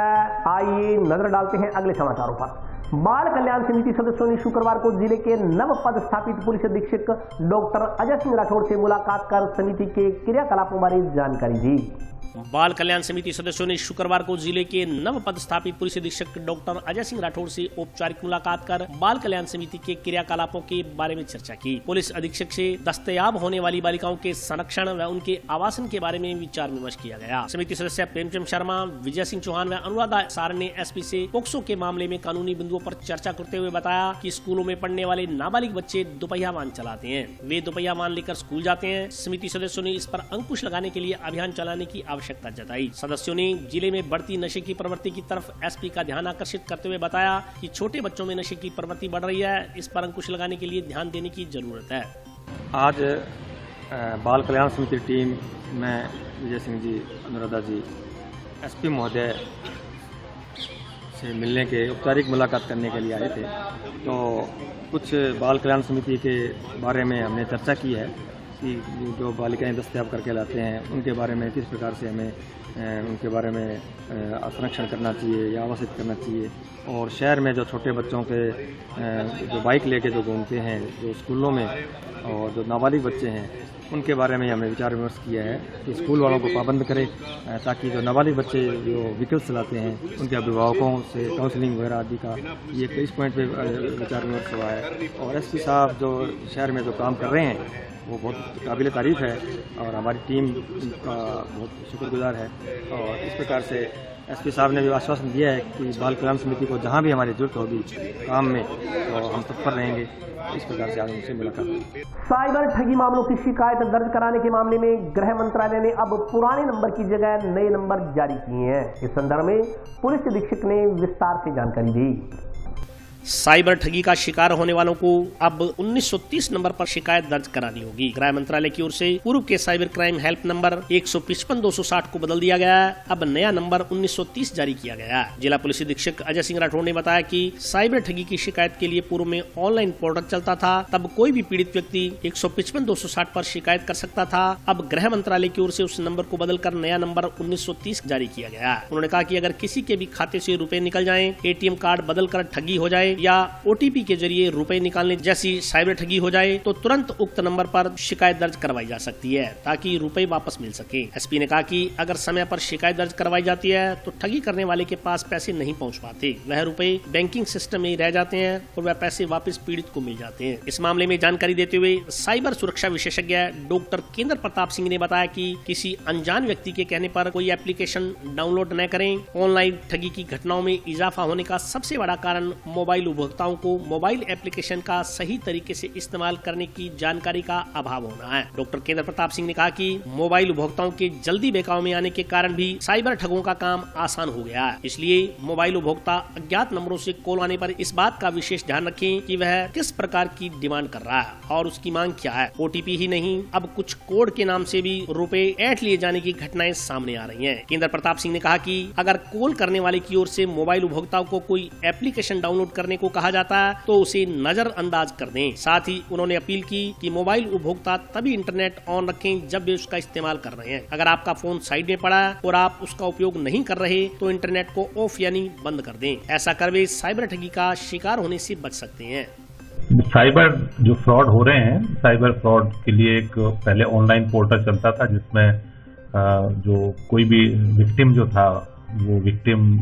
आइए नजर डालते हैं अगले समाचारों पर। बाल कल्याण समिति सदस्यों ने शुक्रवार को जिले के नव पदस्थापित पुलिस अधीक्षक डॉक्टर अजय सिंह राठौड़ से मुलाकात कर समिति के क्रियाकलापों बारे जानकारी दी। बाल कल्याण समिति सदस्यों ने शुक्रवार को जिले के नव पदस्थापित पुलिस अधीक्षक डॉक्टर अजय सिंह राठौड़ से औपचारिक मुलाकात कर बाल कल्याण समिति के क्रियाकलापों के बारे में चर्चा की। पुलिस अधीक्षक से दस्तयाब होने वाली बालिकाओं के संरक्षण व उनके आवासन के बारे में विचार विमर्श किया गया। समिति सदस्य प्रेमचंद शर्मा, विजय सिंह चौहान व अनुराधा सारण ने एसपी से पोक्सो के मामले में कानूनी बिंदुओं पर चर्चा करते हुए बताया कि स्कूलों में पढ़ने वाले नाबालिग बच्चे दोपहिया वाहन चलाते हैं। वे दोपहिया वाहन लेकर स्कूल जाते हैं। समिति सदस्यों ने इस पर अंकुश लगाने के लिए अभियान चलाने की आवश्यकता जताई। सदस्यों ने जिले में बढ़ती नशे की प्रवृत्ति की तरफ एसपी का ध्यान आकर्षित करते हुए बताया कि छोटे बच्चों में नशे की प्रवृत्ति बढ़ रही है। इस पर अंकुश लगाने के लिए ध्यान देने की जरूरत है। आज बाल कल्याण समिति टीम में विजय सिंह जी, अनुराधा जी एसपी महोदय से मिलने के औपचारिक मुलाकात करने के लिए आए थे। तो कुछ बाल कल्याण समिति के बारे में हमने चर्चा की है कि जो बालिकाएं दस्तयाब करके लाते हैं उनके बारे में किस प्रकार से हमें उनके बारे में संरक्षण करना चाहिए या आवासित करना चाहिए। और शहर में जो छोटे बच्चों के जो बाइक लेके जो घूमते हैं जो स्कूलों में, और जो नाबालिग बच्चे हैं उनके बारे में हमने विचार विमर्श किया है कि स्कूल वालों को पाबंद करें, ताकि जो नाबालिग बच्चे जो व्हीकल चलाते हैं उनके अभिभावकों से काउंसलिंग वगैरह आदि का ये इस पॉइंट पे विचार विमर्श हुआ है। और एसपी साहब जो शहर में जो काम कर रहे हैं वो बहुत काबिल तारीफ़ है और हमारी टीम का बहुत शुक्रगुजार है। और इस प्रकार से एसपी साहब ने भी आश्वासन दिया है कि बाल कल्याण समिति को जहां भी हमारी जरूरत होगी काम में तो हम तत्पर रहेंगे। इस प्रकार से आज उनसे मुलाकात हुई। साइबर ठगी मामलों की शिकायत दर्ज कराने के मामले में गृह मंत्रालय ने अब पुराने नंबर की जगह नए नंबर जारी किए हैं। इस संदर्भ में पुलिस अधीक्षक ने विस्तार से जानकारी दी। साइबर ठगी का शिकार होने वालों को अब 1930 नंबर पर शिकायत दर्ज करानी होगी। गृह मंत्रालय की ओर से पूर्व के साइबर क्राइम हेल्प नंबर 155-260 को बदल दिया गया है। अब नया नंबर 1930 जारी किया गया है। जिला पुलिस अधीक्षक अजय सिंह राठौड़ ने बताया कि साइबर ठगी की शिकायत के लिए पूर्व में ऑनलाइन पोर्टल चलता था, तब कोई भी पीड़ित व्यक्ति 155-260 पर शिकायत कर सकता था। अब गृह मंत्रालय की ओर से उस नंबर को बदलकर नया नंबर 1930 जारी किया गया है। उन्होंने कहा कि अगर किसी के भी खाते से रुपए निकल जाएं, एटीएम कार्ड बदलकर ठगी हो जाए या ओटीपी के जरिए रुपए निकालने जैसी साइबर ठगी हो जाए तो तुरंत उक्त नंबर पर शिकायत दर्ज करवाई जा सकती है, ताकि रुपए वापस मिल सके। एसपी ने कहा कि अगर समय पर शिकायत दर्ज करवाई जाती है तो ठगी करने वाले के पास पैसे नहीं पहुंच पाते, वह रुपए बैंकिंग सिस्टम में रह जाते हैं और वह पैसे वापस पीड़ित को मिल जाते हैं। इस मामले में जानकारी देते हुए साइबर सुरक्षा विशेषज्ञ डॉक्टर केंद्र प्रताप सिंह ने बताया कि किसी अनजान व्यक्ति के कहने पर कोई एप्लीकेशन डाउनलोड न करें। ऑनलाइन ठगी की घटनाओं में इजाफा होने का सबसे बड़ा कारण मोबाइल उपभोक्ताओं को मोबाइल एप्लीकेशन का सही तरीके से इस्तेमाल करने की जानकारी का अभाव होना है। डॉक्टर केंद्र प्रताप सिंह ने कहा कि मोबाइल उपभोक्ताओं के जल्दी बहकाव में आने के कारण भी साइबर ठगों का काम आसान हो गया है। इसलिए मोबाइल उपभोक्ता अज्ञात नंबरों से कॉल आने पर इस बात का विशेष ध्यान रखें कि वह किस प्रकार की डिमांड कर रहा है और उसकी मांग क्या है। ओटीपी ही नहीं, अब कुछ कोड के नाम से भी रुपए ऐंठ लिए जाने की घटनाएं सामने आ रही हैं। केंद्र प्रताप सिंह ने कहा कि अगर कॉल करने वाले की ओर से मोबाइल उपभोक्ताओं को कोई एप्लीकेशन डाउनलोड करने को कहा जाता है तो उसे नजरअंदाज कर दें। साथ ही उन्होंने अपील की कि मोबाइल उपभोक्ता तभी इंटरनेट ऑन रखें जब वे उसका इस्तेमाल कर रहे हैं। अगर आपका फोन साइड में पड़ा है और आप उसका उपयोग नहीं कर रहे तो इंटरनेट को ऑफ यानी बंद कर दें। ऐसा कर वे साइबर ठगी का शिकार होने से बच सकते हैं। साइबर जो फ्रॉड हो रहे हैं, साइबर फ्रॉड के लिए एक पहले ऑनलाइन पोर्टल चलता था जिसमें जो कोई भी विक्टिम जो था वो विक्टिम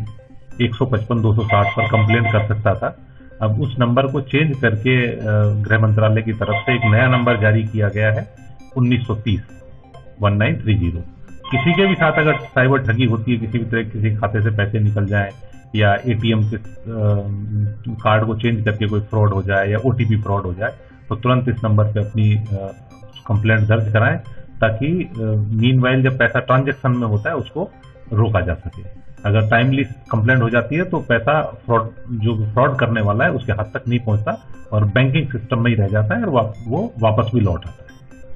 155-260 पर कंप्लेंट कर सकता था। अब उस नंबर को चेंज करके गृह मंत्रालय की तरफ से एक नया नंबर जारी किया गया है 1930-1930। किसी के भी साथ अगर साइबर ठगी होती है, किसी भी तरह किसी खाते से पैसे निकल जाए या एटीएम के कार्ड को चेंज करके कोई फ्रॉड हो जाए या ओटीपी फ्रॉड हो जाए तो तुरंत इस नंबर पे अपनी कंप्लेंट दर्ज कराएं, ताकि मीनवाइल जब पैसा ट्रांजैक्शन में होता है उसको रोका जा सके। अगर टाइमली कंप्लेंट हो जाती है तो पैसा फ्रॉड करने वाला है उसके हाथ तक नहीं पहुंचता और बैंकिंग सिस्टम में ही रह जाता है और वो वापस भी लौट आता है।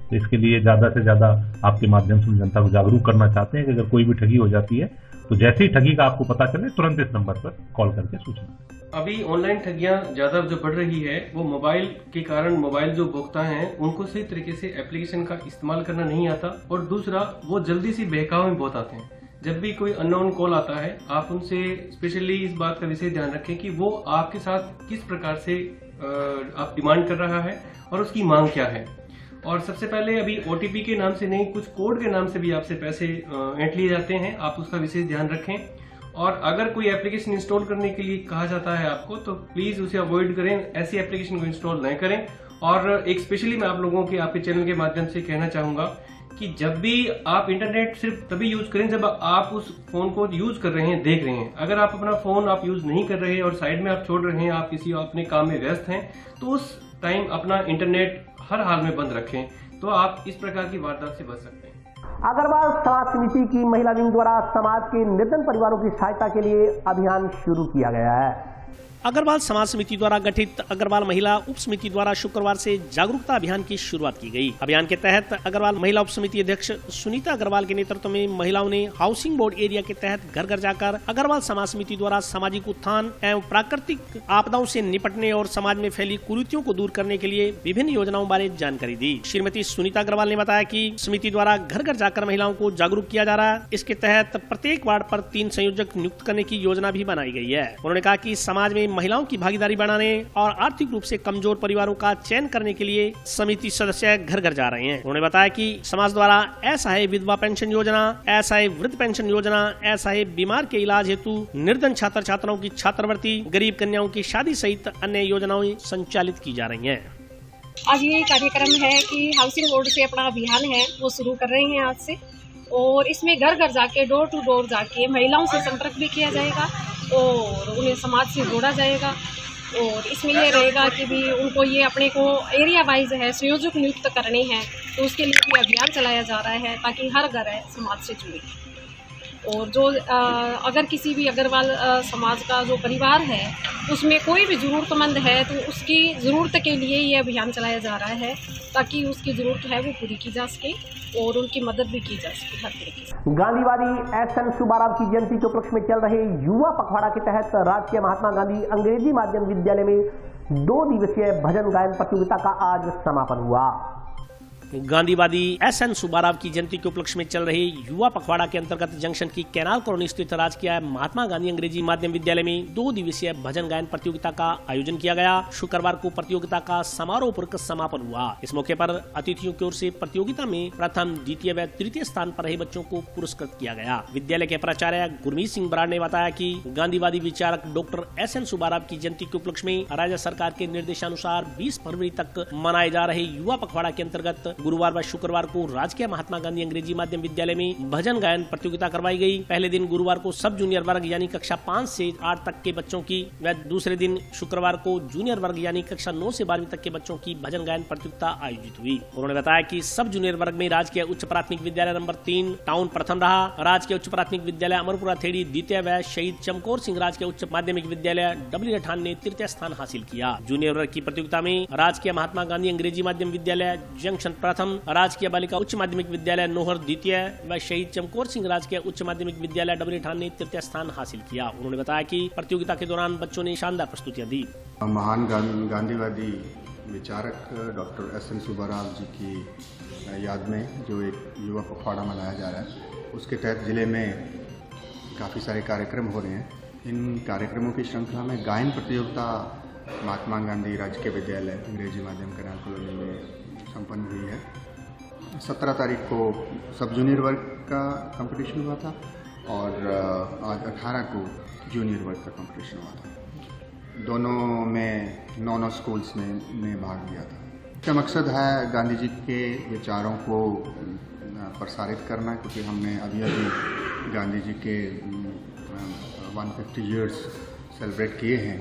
तो इसके लिए ज्यादा से ज्यादा आपके माध्यम से जनता को जागरूक करना चाहते हैं कि अगर कोई भी ठगी हो जाती है तो जैसे ही ठगी का आपको पता चले तुरंत इस नंबर पर कॉल करके सूचना। अभी ऑनलाइन ठगियां ज्यादा जो बढ़ रही है वो मोबाइल के कारण, मोबाइल जो उपभोक्ता हैं उनको सही तरीके से एप्लीकेशन का इस्तेमाल करना नहीं आता और दूसरा वो जल्दी से बहकाव में बहुत आते हैं। जब भी कोई अननोन कॉल आता है आप उनसे स्पेशली इस बात का विशेष ध्यान रखें कि वो आपके साथ किस प्रकार से आप डिमांड कर रहा है और उसकी मांग क्या है। और सबसे पहले अभी ओटीपी के नाम से नहीं, कुछ कोड के नाम से भी आपसे पैसे ऐंठ लिए जाते हैं, आप उसका विशेष ध्यान रखें। और अगर कोई एप्लीकेशन इंस्टॉल करने के लिए कहा जाता है आपको तो प्लीज उसे अवॉइड करें, ऐसी एप्लीकेशन को इंस्टॉल न करें। और एक स्पेशली मैं आप लोगों के आपके चैनल के माध्यम से कहना चाहूंगा कि जब भी आप इंटरनेट सिर्फ तभी यूज करें जब आप उस फोन को यूज कर रहे हैं, देख रहे हैं। अगर आप अपना फोन आप यूज नहीं कर रहे हैं और साइड में आप छोड़ रहे हैं, आप किसी अपने काम में व्यस्त हैं, तो उस टाइम अपना इंटरनेट हर हाल में बंद रखें, तो आप इस प्रकार की वारदात से बच सकते हैं। अग्रवाल समाज समिति की महिला विंग द्वारा समाज के निर्धन परिवारों की सहायता के लिए अभियान शुरू किया गया है। अग्रवाल समाज समिति द्वारा गठित अग्रवाल महिला उप समिति द्वारा शुक्रवार से जागरूकता अभियान की शुरुआत की गई। अभियान के तहत अग्रवाल महिला उप समिति अध्यक्ष सुनीता अग्रवाल के नेतृत्व में महिलाओं ने हाउसिंग बोर्ड एरिया के तहत घर घर जाकर अग्रवाल समाज समिति द्वारा सामाजिक उत्थान एवं प्राकृतिक आपदाओं से निपटने और समाज में फैली कुरीतियों को दूर करने के लिए विभिन्न योजनाओं बारे जानकारी दी। श्रीमती सुनीता अग्रवाल ने बताया कि समिति द्वारा घर घर जाकर महिलाओं को जागरूक किया जा रहा है। इसके तहत प्रत्येक वार्ड पर 3 संयोजक नियुक्त करने की योजना भी बनाई गई है। उन्होंने कहा कि समाज में महिलाओं की भागीदारी बढ़ाने और आर्थिक रूप से कमजोर परिवारों का चयन करने के लिए समिति सदस्य घर घर जा रहे हैं। उन्होंने बताया कि समाज द्वारा असहाय विधवा पेंशन योजना, असहाय वृद्ध पेंशन योजना, असहाय बीमार के इलाज हेतु निर्धन छात्र छात्राओं की छात्रवृत्ति, गरीब कन्याओं की शादी सहित अन्य योजनाएं संचालित की जा रही हैं। आज ये कार्यक्रम है कि हाउसिंग बोर्ड से अपना अभियान है वो शुरू कर रहे हैं आज से, और इसमें घर घर जाके डोर टू डोर जाके महिलाओं से संपर्क भी किया जाएगा और उन्हें समाज से जोड़ा जाएगा। और इसमें यह रहेगा कि भी उनको ये अपने को एरिया वाइज है संयोजक नियुक्त करने हैं, तो उसके लिए भी अभियान चलाया जा रहा है ताकि हर घर है समाज से जुड़े। और जो अगर किसी भी अग्रवाल समाज का जो परिवार है उसमें कोई भी ज़रूरतमंद है तो उसकी ज़रूरत के लिए ये अभियान चलाया जा रहा है ताकि उसकी ज़रूरत है वो पूरी की जा सके और उनकी मदद भी की जा सके हर तरीके से। गांधीवादी एस.एन. सुब्बाराव की जयंती के उपलक्ष्य में चल रहे युवा पखवाड़ा के तहत राजकीय महात्मा गांधी अंग्रेजी माध्यम विद्यालय में 2 दिवसीय भजन गायन प्रतियोगिता का आज समापन हुआ। गांधीवादी एस.एन. सुब्बाराव की जयंती के उपलक्ष्य में चल रहे युवा पखवाड़ा के अंतर्गत जंक्शन की कैनाल कॉलोनी स्थित राजकीय महात्मा गांधी अंग्रेजी माध्यम विद्यालय में 2 दिवसीय भजन गायन प्रतियोगिता का आयोजन किया गया। शुक्रवार को प्रतियोगिता का समारोह पूर्वक समापन हुआ। इस मौके पर अतिथियों की ओर से प्रतियोगिता में प्रथम, द्वितीय व तृतीय स्थान पर रहे बच्चों को पुरस्कृत किया गया। विद्यालय के प्राचार्य गुरमीत सिंह बराड़ ने बताया कि गांधीवादी विचारक डॉक्टर एस.एन. सुब्बाराव की जयंती के उपलक्ष्य में राज्य सरकार के निर्देशानुसार 20 फरवरी तक मनाए जा रहे युवा पखवाड़ा के अंतर्गत गुरुवार व शुक्रवार को राजकीय महात्मा गांधी अंग्रेजी माध्यम विद्यालय में भजन गायन प्रतियोगिता करवाई गई। पहले दिन गुरुवार को सब जूनियर वर्ग यानी कक्षा 5 से 8 तक के बच्चों की व दूसरे दिन शुक्रवार को जूनियर वर्ग यानी कक्षा 9 से 12वीं तक के बच्चों की भजन गायन प्रतियोगिता आयोजित हुई। उन्होंने बताया कि सब जूनियर वर्ग में राजकीय उच्च प्राथमिक विद्यालय नंबर 3 टाउन प्रथम रहा। राजकीय उच्च प्राथमिक विद्यालय अमरपुरा थेड़ी द्वितीय व शहीद चमकौर सिंह राजकीय उच्च माध्यमिक विद्यालय डबली रठान ने तृतीय स्थान हासिल किया। जूनियर वर्ग की प्रतियोगिता में राजकीय महात्मा गांधी अंग्रेजी माध्यम विद्यालय जंक्शन प्रथम, राजकीय बालिका उच्च माध्यमिक विद्यालय नोहर द्वितीय व शहीद चमकौर सिंह राजकीय उच्च माध्यमिक विद्यालय डबली ठान ने तृतीय स्थान हासिल किया। उन्होंने बताया कि प्रतियोगिता के दौरान बच्चों ने शानदार प्रस्तुतियां दी। महान गांधीवादी विचारक डॉक्टर एस.एन. सुब्बाराव जी की याद में जो एक युवा पखवाड़ा मनाया जा रहा है, उसके तहत जिले में काफ़ी सारे कार्यक्रम हो रहे हैं। इन कार्यक्रमों की श्रृंखला में गायन प्रतियोगिता महात्मा गांधी राजकीय विद्यालय अंग्रेजी माध्यम कैनाल कॉलोनी में संपन्न हुई है। 17 तारीख को सब जूनियर वर्ग का कंपटीशन हुआ था और आज 18 को जूनियर वर्ग का कंपटीशन हुआ था। दोनों में 9 स्कूल्स ने भाग लिया था। इसका मकसद है गांधी जी के विचारों को प्रसारित करना, क्योंकि हमने अभी गांधी जी के 150 ईयर्स सेलिब्रेट किए हैं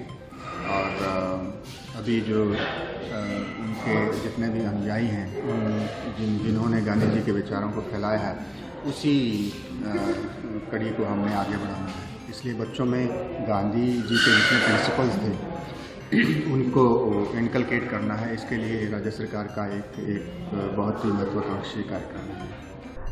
और अभी जो उनके जितने भी अनुयायी हैं जिन्होंने गांधी जी के विचारों को फैलाया है, उसी कड़ी को हमने आगे बढ़ाना है। इसलिए बच्चों में गांधी जी के जितने प्रिंसिपल्स थे उनको इनकलकेट करना है। इसके लिए राज्य सरकार का एक बहुत ही महत्वाकांक्षी कार्यक्रम है।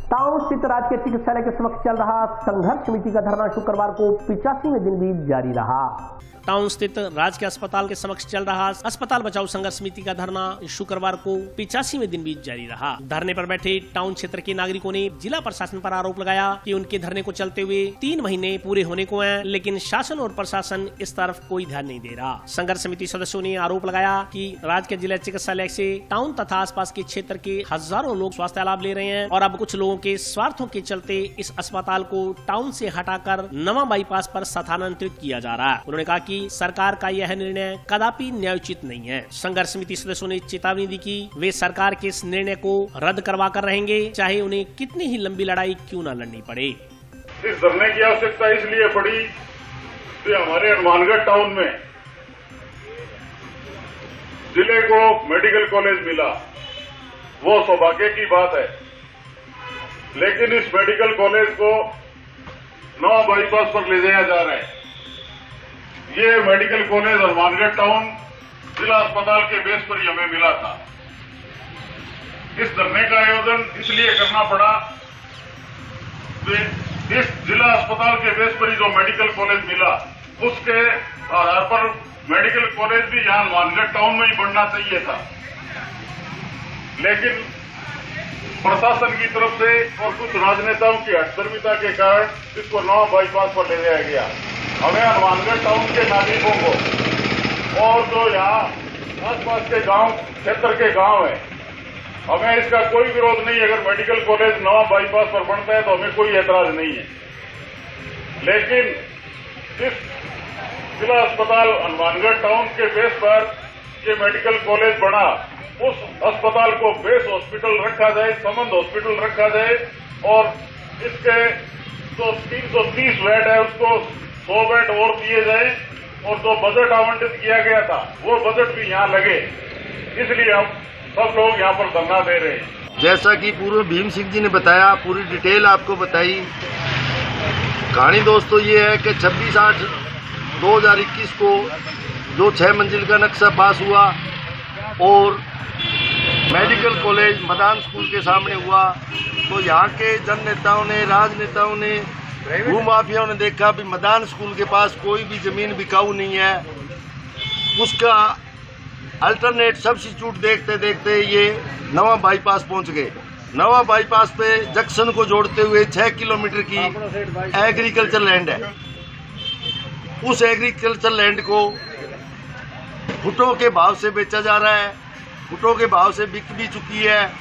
टाउन स्थित राजकीय चिकित्सालय के समक्ष चल रहा संघर्ष समिति का धरना शुक्रवार को 85वें दिन भी जारी रहा। टाउन स्थित राजकीय अस्पताल के समक्ष चल रहा अस्पताल बचाओ संघर्ष समिति का धरना शुक्रवार को 85वें दिन भी जारी रहा। धरने पर बैठे टाउन क्षेत्र के नागरिकों ने जिला प्रशासन पर आरोप लगाया कि उनके धरने को चलते हुए 3 महीने पूरे होने को हैं, लेकिन शासन और प्रशासन इस तरफ कोई ध्यान नहीं दे रहा। संघर्ष समिति सदस्यों ने आरोप लगाया कि राजकीय जिला चिकित्सालय से टाउन तथा आसपास के क्षेत्र के हजारों लोग स्वास्थ्य लाभ ले रहे हैं और अब कुछ लोगों के स्वार्थों के चलते इस अस्पताल को टाउन से हटाकर नवा बाईपास पर स्थानांतरित किया जा रहा है। उन्होंने कहा कि सरकार का यह निर्णय कदापि न्यायोचित नहीं है। संघर्ष समिति सदस्यों ने चेतावनी दी कि वे सरकार के इस निर्णय को रद्द करवा कर रहेंगे, चाहे उन्हें कितनी ही लंबी लड़ाई क्यों न लड़नी पड़े। इस धरने की आवश्यकता इसलिए पड़ी कि हमारे हनुमानगढ़ टाउन में जिले को मेडिकल कॉलेज मिला, वो सौभाग्य की बात है, लेकिन इस मेडिकल कॉलेज को नवा बाईपास पर ले जाया जा रहा है। ये मेडिकल कॉलेज हनुमानगढ़ टाउन जिला अस्पताल के बेस पर ही हमें मिला था। इस धरने का आयोजन इसलिए करना पड़ा कि इस जिला अस्पताल के बेस पर ही जो मेडिकल कॉलेज मिला उसके आधार पर मेडिकल कॉलेज भी यहां हनुमानगढ़ टाउन में ही बनना चाहिए था, लेकिन प्रशासन की तरफ से और कुछ राजनेताओं की हठधर्मिता के कारण इसको नवा बाईपास पर ले जाया गया। हमें हनुमानगढ़ टाउन के नागरिकों को और जो यहाँ आसपास के गांव क्षेत्र के गांव हैं, हमें इसका कोई विरोध नहीं। अगर मेडिकल कॉलेज नवा बाईपास पर बनता है तो हमें कोई ऐतराज नहीं है, लेकिन इस जिला अस्पताल हनुमानगढ़ टाउन के बेस पर ये मेडिकल कॉलेज बना, उस अस्पताल को बेस हॉस्पिटल रखा जाए, संबंध हॉस्पिटल रखा जाए और इसके जो 330 बेड है उसको 100 बेड और दिए जाए और जो बजट आवंटित किया गया था वो बजट भी यहाँ लगे। इसलिए हम सब लोग यहाँ पर धरना दे रहे हैं। जैसा कि पूर्व भीम सिंह जी ने बताया, पूरी डिटेल आपको बताई। कहानी दोस्तों ये है कि 26/8/2021 को जो 6 मंजिल का नक्शा पास हुआ और मेडिकल कॉलेज मदान स्कूल के सामने हुआ, तो यहाँ के जन नेताओं ने, राजनेताओं ने, भूमाफियाओं ने देखा भी मदान स्कूल के पास कोई भी जमीन बिकाऊ नहीं है। उसका अल्टरनेट सब्स्टिट्यूट देखते देखते ये नवा बाईपास पहुंच गए। नवा बाईपास पे जंक्शन को जोड़ते हुए 6 किलोमीटर की एग्रीकल्चर लैंड है। उस एग्रीकल्चर लैंड को फुटों के भाव से बेचा जा रहा है, फुटों के भाव से बिक भी चुकी है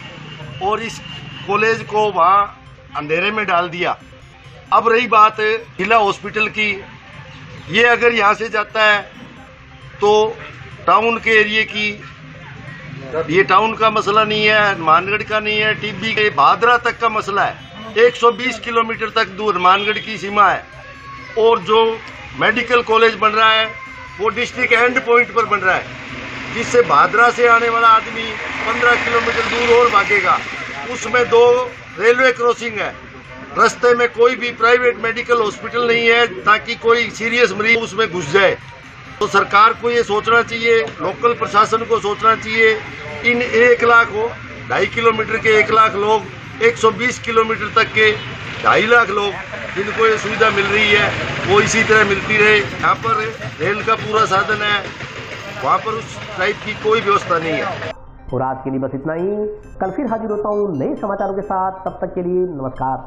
और इस कॉलेज को वहां अंधेरे में डाल दिया। अब रही बात जिला हॉस्पिटल की, ये अगर यहाँ से जाता है तो टाउन के एरिया की, ये टाउन का मसला नहीं है, हनुमानगढ़ का नहीं है, टीबी के भादरा तक का मसला है। 120 किलोमीटर तक दूर हनुमानगढ़ की सीमा है और जो मेडिकल कॉलेज बन रहा है वो डिस्ट्रिक्ट एंड पॉइंट पर बन रहा है, जिससे भादरा से आने वाला आदमी 15 किलोमीटर दूर और भागेगा। उसमें 2 रेलवे क्रॉसिंग है, रास्ते में कोई भी प्राइवेट मेडिकल हॉस्पिटल नहीं है ताकि कोई सीरियस मरीज उसमें घुस जाए। तो सरकार को ये सोचना चाहिए, लोकल प्रशासन को सोचना चाहिए, इन 1 लाख हो 2.5 किलोमीटर के 1 लाख लोग, 120 किलोमीटर तक के 2.5 लाख लोग जिनको ये सुविधा मिल रही है वो इसी तरह मिलती रहे। यहाँ पर रेल का पूरा साधन है, वहाँ पर उस टाइप की कोई व्यवस्था नहीं है। और आज के लिए बस इतना ही। कल फिर हाजिर होता हूँ नए समाचारों के साथ, तब तक के लिए नमस्कार।